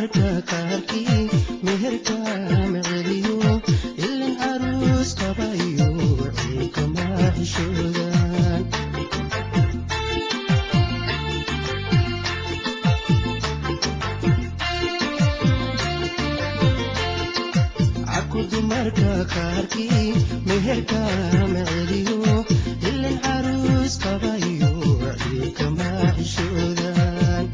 dumarka qaarkii meherka maceliyo ilin aroos qabayo ciilkama xishoodan aku dumarka qaarkii meherka maceliyo ilin aroos qabayo ciilkama xishoodan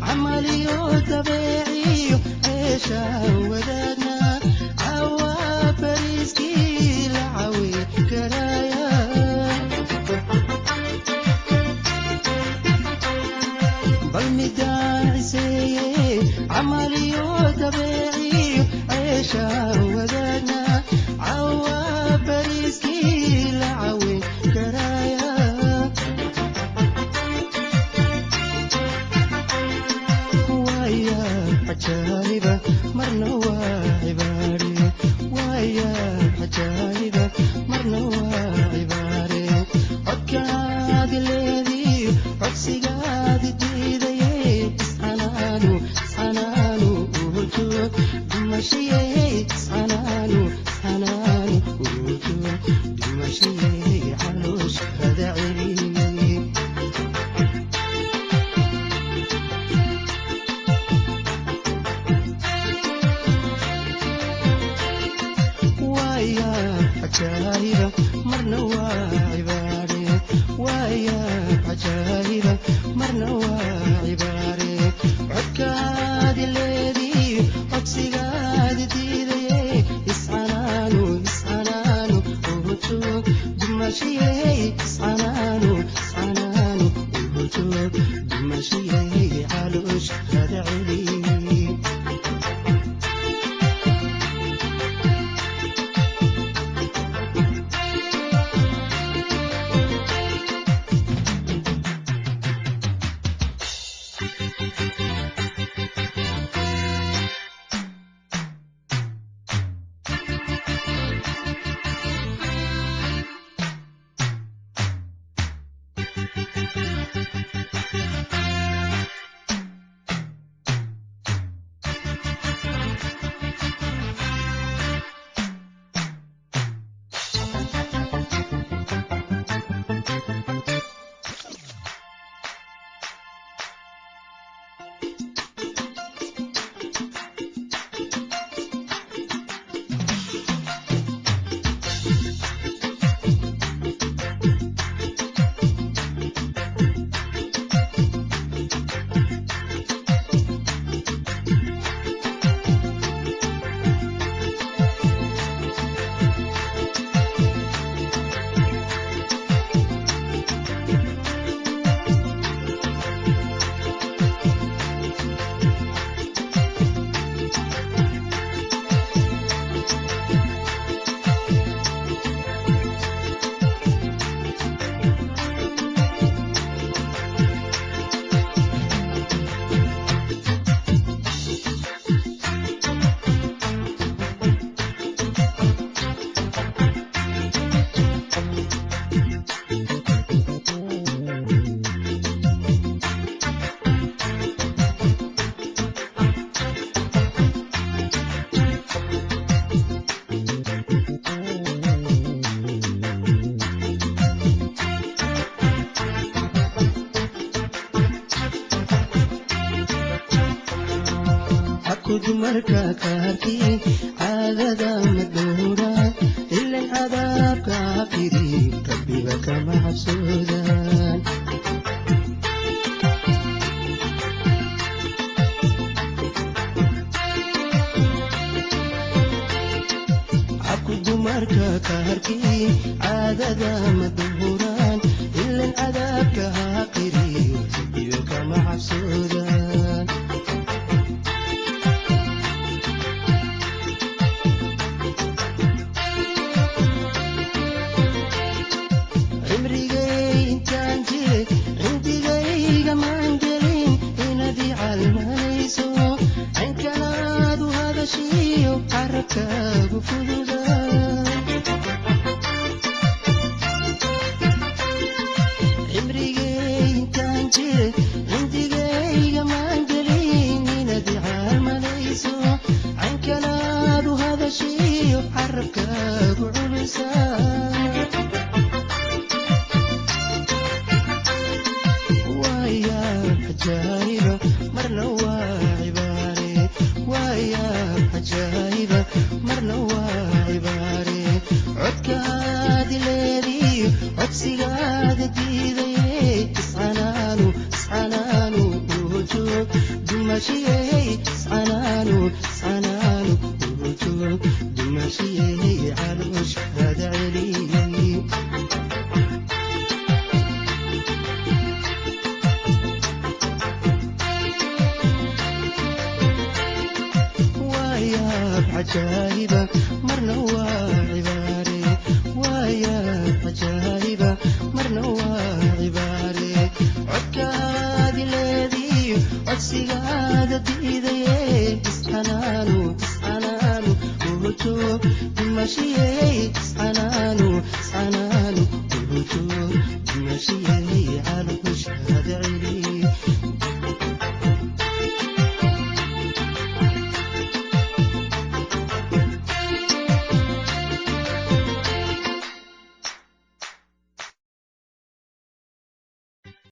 عمليو طبيعي عيشة ودادنا عوا بريسكي لعوي كرايا بالميدان عسيي عمليو طبيعي عيشة ودادنا عوا بريسكي لعوي كرايا عجائبة مرنوا عباري ويا عجائبة مرنوا عباري عكاد الذي عكسقاد الديدي اسعنانو اسعنانو وجود دمشي اسعنانو اسعنانو وجود دمشي علوش هذا عيني عجائبة مرنوا عباري ويا عجائبة مرنوا عباري عكاد الذي عكسقاد ديدي اسعنانو اسعنانو وجود دمشي اسعنانو اسعنانو وجود دمشي علوش هذا علي dumarka qaarkii caadada madowra ilaa cadaabka aqiri rabbiga kama xabsoodan aku dumarka qaarkii caadada madowra ilaa cadaabka aqiri rabbiga kama xabsoodan عركاب فلولا hadashiyo carabkaagu culisa waya ajaayiba marna waa cibaare waya ajaayiba marna waa cibaare codkaadi leediyo codsigaada diidaye iscanaanu ujoog dumashiyey iscanaanu ujoog dumashiyey calooshkaada celiyey عجائبة مرنا وعباري ويا عجائبة مرنا وعباري عكاد الذي عكسياد ديدي اسحنانو وهجوب ماشي